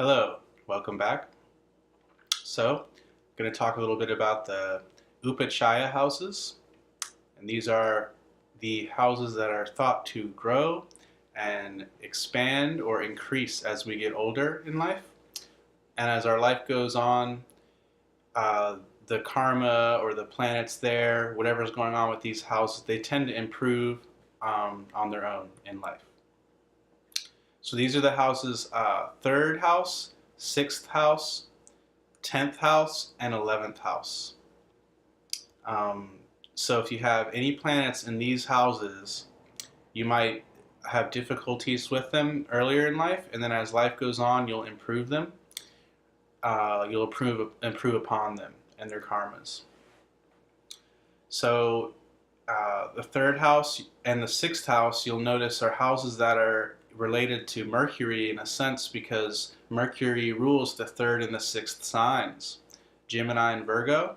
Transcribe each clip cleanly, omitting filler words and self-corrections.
Hello, welcome back. So, I'm going to talk a little bit about the Upachaya houses. And these are the houses that are thought to grow and expand or increase as we get older in life. And as our life goes on, uh, the karma or the planets there, whatever's going on with these houses, they tend to improve on their own in life. So these are the houses: third house, sixth house, 10th house, and 11th house. Um, so if you have any planets in these houses, you might have difficulties with them earlier in life, and then as life goes on, you'll improve them. You'll improve upon them and their karmas. So the third house and the sixth house, you'll notice, are houses that are related to Mercury in a sense, because Mercury rules the third and the sixth signs, Gemini and Virgo.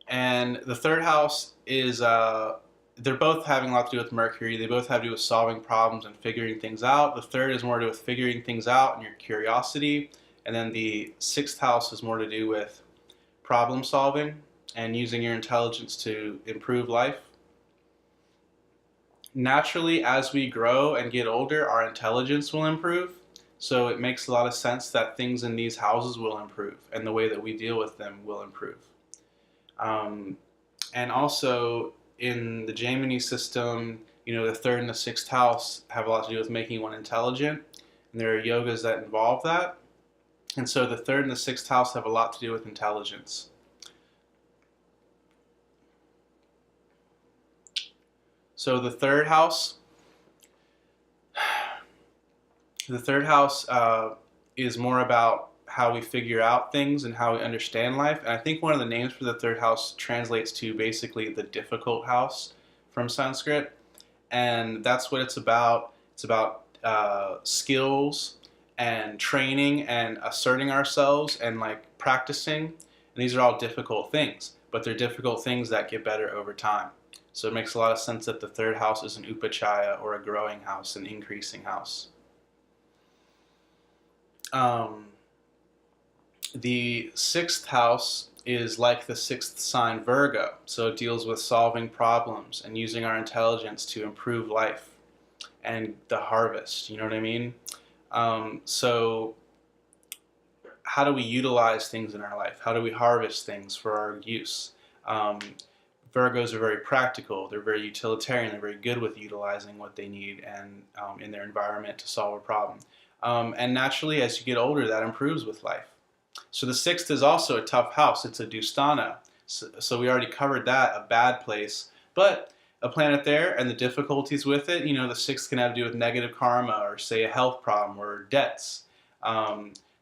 And the third house is, they're both having a lot to do with Mercury. They both have to do with solving problems and figuring things out. The third is more to do with figuring things out and your curiosity. And then the sixth house is more to do with problem solving and using your intelligence to improve life. Naturally, as we grow and get older, our intelligence will improve. So it makes a lot of sense that things in these houses will improve and the way that we deal with them will improve. And also in the Gemini system, the third and the sixth house have a lot to do with making one intelligent. And there are yogas that involve that. And so the third and the sixth house have a lot to do with intelligence. So the third house is more about how we figure out things and how we understand life. And I think one of the names for the third house translates to basically the difficult house from Sanskrit. And that's what it's about. It's about skills and training and asserting ourselves and like practicing. And these are all difficult things, but they're difficult things that get better over time. So it makes a lot of sense that the third house is an upachaya, or a growing house, an increasing house. The sixth house is like the sixth sign Virgo, so it deals with solving problems and using our intelligence to improve life and the harvest, you know what I mean? So how do we utilize things in our life? How do we harvest things for our use? Virgos are very practical, they're very utilitarian, they're very good with utilizing what they need and in their environment to solve a problem. And naturally, as you get older, that improves with life. So the sixth is also a tough house. It's a Dusthana. So we already covered that, a bad place. But a planet there and the difficulties with it, the sixth can have to do with negative karma, or say a health problem, or debts.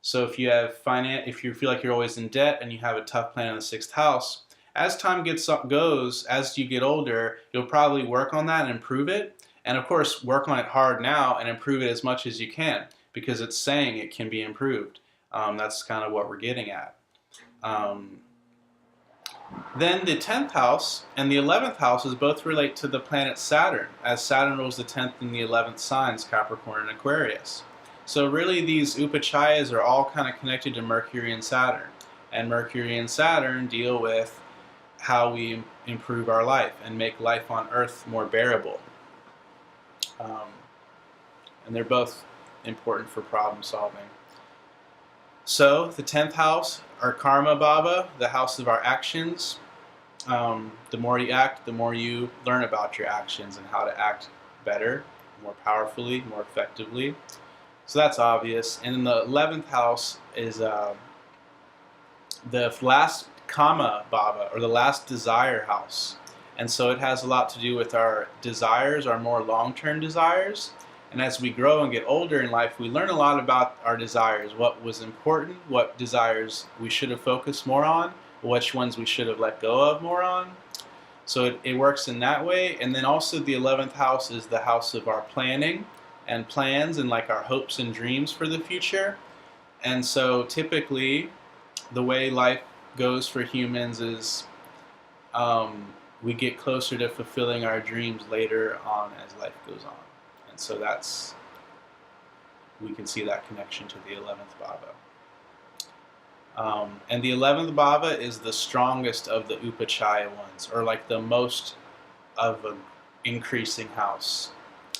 So if you have if you feel like you're always in debt and you have a tough planet in the sixth house, as time goes, as you get older, you'll probably work on that and improve it. And of course, work on it hard now and improve it as much as you can, because it's saying it can be improved. That's kind of what we're getting at. Then the 10th house and the 11th houses both relate to the planet Saturn, as Saturn rules the 10th and the 11th signs, Capricorn and Aquarius. So really these upachayas are all kind of connected to Mercury and Saturn. And Mercury and Saturn deal with how we improve our life and make life on Earth more bearable. And they're both important for problem solving. So the 10th house, our karma bhava, the house of our actions. The more you act, the more you learn about your actions and how to act better, more powerfully, more effectively. So that's obvious. And in the 11th house is the last kama bhava, or the last desire house. And so it has a lot to do with our desires, our more long-term desires. And as we grow and get older in life, we learn a lot about our desires, what was important, what desires we should have focused more on, which ones we should have let go of more on. So it works in that way. And then also the 11th house is the house of our planning and plans and like our hopes and dreams for the future. And so typically the way life goes for humans is we get closer to fulfilling our dreams later on as life goes on. And so that's we can see that connection to the 11th bhava. And the 11th bhava is the strongest of the Upachaya ones, or like the most of an increasing house.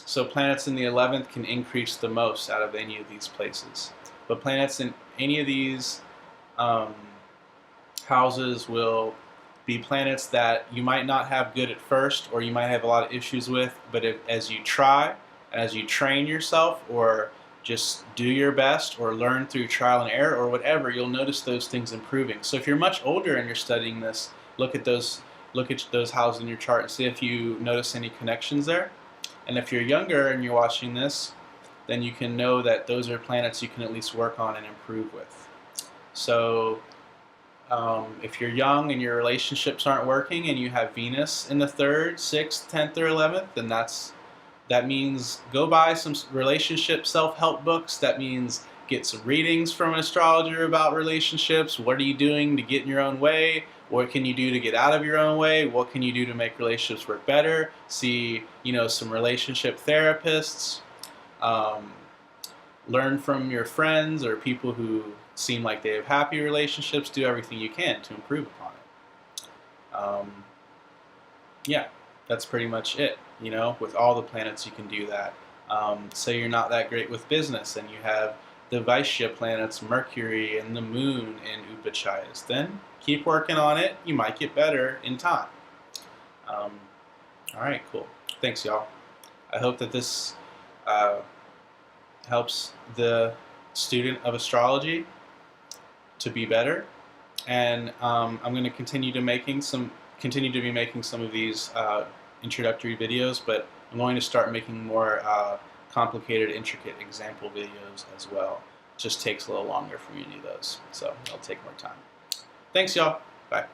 So planets in the 11th can increase the most out of any of these places. But planets in any of these houses will be planets that you might not have good at first, or you might have a lot of issues with, but as you try, as you train yourself, or just do your best, or learn through trial and error, or whatever, you'll notice those things improving. So if you're much older and you're studying this, look at those houses in your chart and see if you notice any connections there. And if you're younger and you're watching this, then you can know that those are planets you can at least work on and improve with. So if you're young and your relationships aren't working and you have Venus in the 3rd, 6th, 10th, or 11th, then that means go buy some relationship self-help books. That means get some readings from an astrologer about relationships. What are you doing to get in your own way? What can you do to get out of your own way? What can you do to make relationships work better? See, some relationship therapists. Learn from your friends or people who seem like they have happy relationships. Do everything you can to improve upon it. Yeah, that's pretty much it. With all the planets you can do that. Say you're not that great with business and you have the Vaishya planets, Mercury and the Moon in Upachayas, then keep working on it. You might get better in time. All right, cool. Thanks, y'all. I hope that this helps the student of astrology to be better, and I'm going to continue to be making some of these introductory videos, but I'm going to start making more complicated, intricate example videos as well. It just takes a little longer for me to do those, so it'll take more time. Thanks, y'all. Bye.